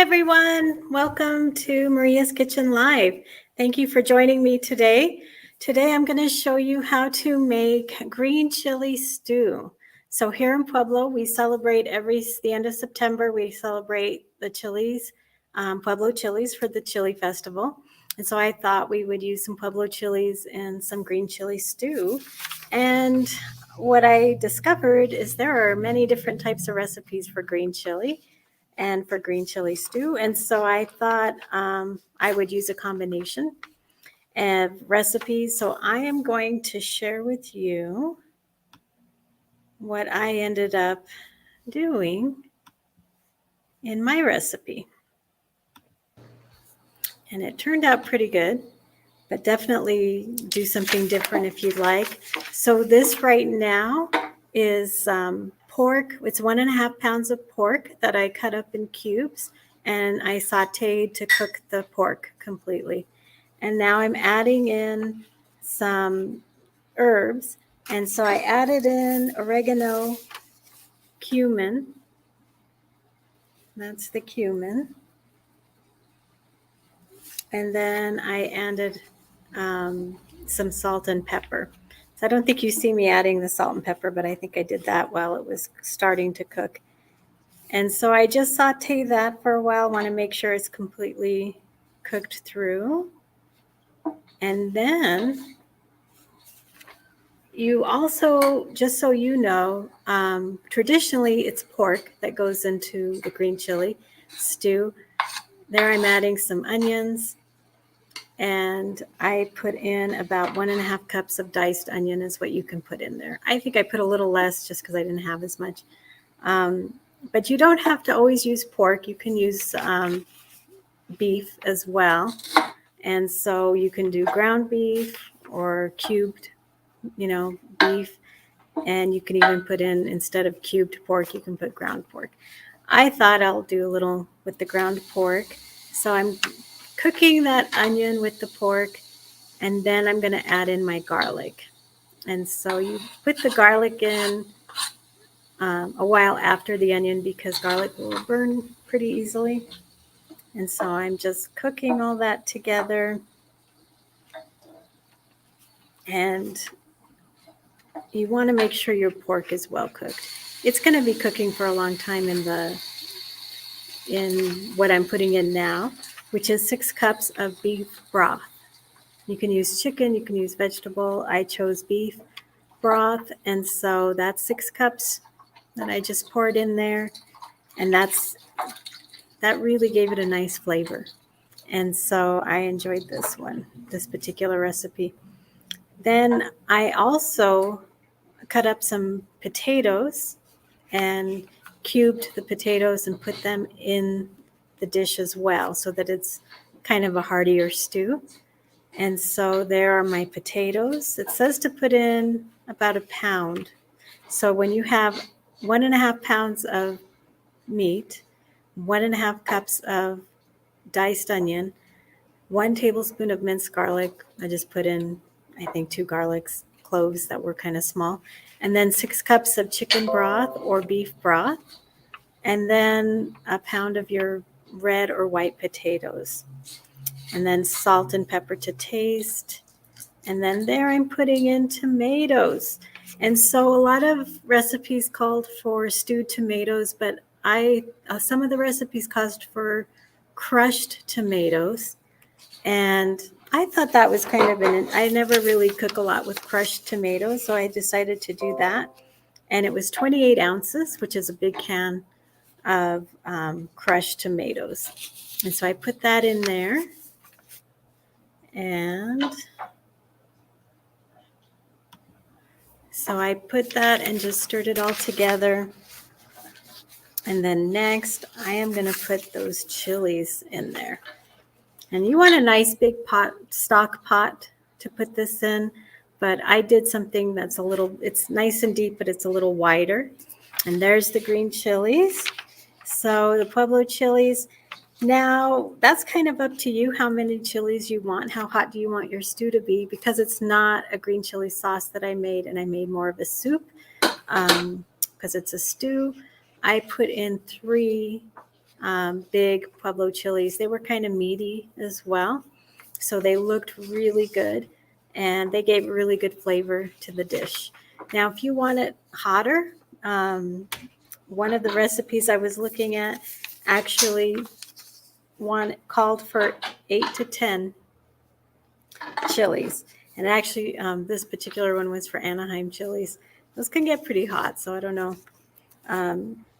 everyone. Welcome to Maria's Kitchen Live. Thank you for joining me today. Today I'm going to show you how to make green chili stew. So here in Pueblo, we celebrate the end of September, we celebrate the chilies, Pueblo chilies for the Chile Festival. And so I thought we would use some Pueblo chilies and some green chili stew. And what I discovered is there are many different types of recipes for green chili and for green chili stew. And so I thought I would use a combination of recipes. So I am going to share with you what I ended up doing in my recipe. And it turned out pretty good, but definitely do something different if you'd like. So this right now is pork. It's 1.5 pounds of pork that I cut up in cubes and I sauteed to cook the pork completely. And now I'm adding in some herbs. And so I added in oregano, cumin. That's the cumin. And then I added some salt and pepper. So I don't think you see me adding the salt and pepper, but I think I did that while it was starting to cook. And so I just saute that for a while, want to make sure it's completely cooked through. And then you also, just so you know, traditionally it's pork that goes into the green chili stew. There I'm adding some onions, and I put in about 1.5 cups of diced onion is what you can put in there. I think I put a little less just because I didn't have as much. But you don't have to always use pork. You can use beef as well. And so you can do ground beef or cubed, beef. And you can even put in, instead of cubed pork, you can put ground pork. I thought I'll do a little with the ground pork. So I'm cooking that onion with the pork, and then I'm going to add in my garlic. And so you put the garlic in a while after the onion because garlic will burn pretty easily. And so I'm just cooking all that together. And you want to make sure your pork is well cooked. It's going to be cooking for a long time in what I'm putting in now, which is 6 cups of beef broth. You can use chicken, you can use vegetable. I chose beef broth, and so that's 6 cups that I just poured in there, and that really gave it a nice flavor. And so I enjoyed this particular recipe. Then I also cut up some potatoes and cubed the potatoes and put them in the dish as well so that it's kind of a heartier stew. And so there are my potatoes. It says to put in about 1 pound. So when you have 1.5 pounds of meat, 1.5 cups of diced onion, 1 tablespoon of minced garlic. I just put in, I think, 2 garlic cloves that were kind of small. And then 6 cups of chicken broth or beef broth. And then 1 pound of your red or white potatoes. And then salt and pepper to taste. And then there I'm putting in tomatoes. And so a lot of recipes called for stewed tomatoes, but some of the recipes called for crushed tomatoes. And I thought that was kind of I never really cook a lot with crushed tomatoes, so I decided to do that. And it was 28 ounces, which is a big can of crushed tomatoes. And so I put that in there. And so I put that and just stirred it all together. And then next, I am going to put those chilies in there. And you want a nice big stock pot to put this in. But I did something that's it's nice and deep, but it's a little wider. And there's the green chilies. So the Pueblo chilies. Now, that's kind of up to you how many chilies you want. How hot do you want your stew to be? Because it's not a green chili sauce that I made, and I made more of a soup because it's a stew. I put in 3 big Pueblo chilies. They were kind of meaty as well, so they looked really good, and they gave really good flavor to the dish. Now, if you want it hotter, one of the recipes I was looking at actually called for 8 to 10 chilies. And actually, this particular one was for Anaheim chilies. Those can get pretty hot, so I don't know.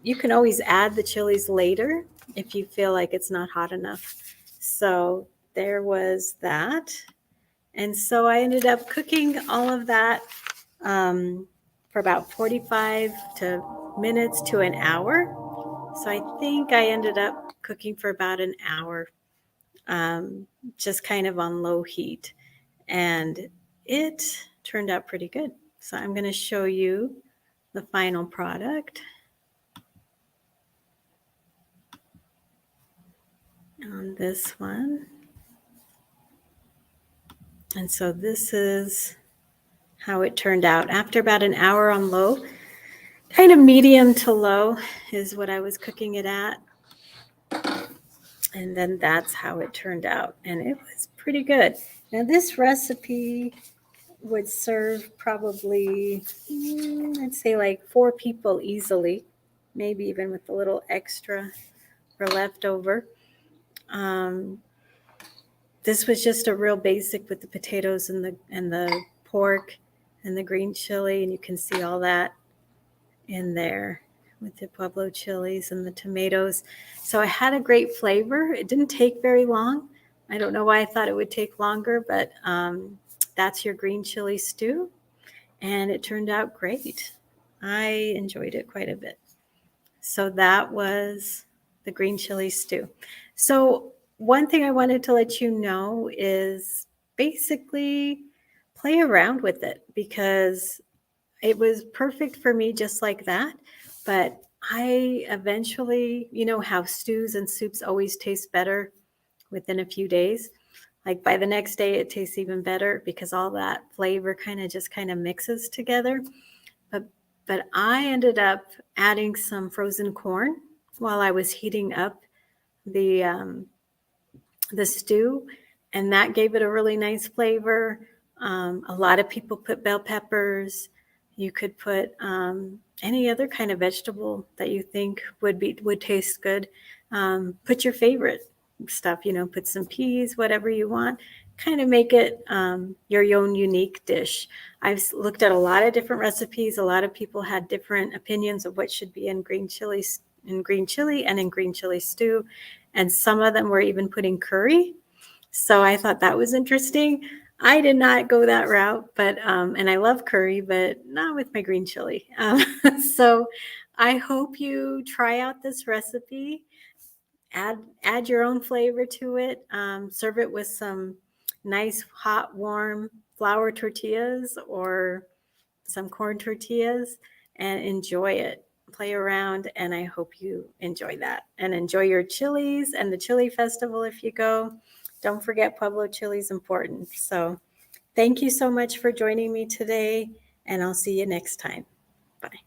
You can always add the chilies later if you feel like it's not hot enough. So there was that. And so I ended up cooking all of that for about 45 minutes to an hour. So I think I ended up cooking for about an hour, just kind of on low heat. And it turned out pretty good. So I'm going to show you the final product on this one. And so this is how it turned out. After about an hour on low, kind of medium to low is what I was cooking it at. And then that's how it turned out. And it was pretty good. Now this recipe would serve probably, I'd say like 4 people easily, maybe even with a little extra or leftover. This was just a real basic with the potatoes and the pork and the green chili, and you can see all that in there with the Pueblo chilies and the tomatoes. So it had a great flavor. It didn't take very long. I don't know why I thought it would take longer, but that's your green chili stew, and it turned out great. I enjoyed it quite a bit. So that was the green chili stew. So one thing I wanted to let you know is basically play around with it, because it was perfect for me just like that. But I eventually, you know how stews and soups always taste better within a few days. Like by the next day, it tastes even better because all that flavor kind of mixes together. But I ended up adding some frozen corn while I was heating up the stew, and that gave it a really nice flavor. A lot of people put bell peppers. You could put any other kind of vegetable that you think would taste good. Put your favorite stuff, put some peas, whatever you want. Kind of make it your own unique dish. I've looked at a lot of different recipes. A lot of people had different opinions of what should be in green chili and in green chili stew. And some of them were even putting curry. So I thought that was interesting. I did not go that route, but and I love curry, but not with my green chili. So I hope you try out this recipe. Add your own flavor to it. Serve it with some nice, hot, warm flour tortillas or some corn tortillas, and enjoy it. Play around, and I hope you enjoy that. And enjoy your chilies and the Chile Festival if you go. Don't forget Pueblo chili is important. So thank you so much for joining me today, and I'll see you next time. Bye.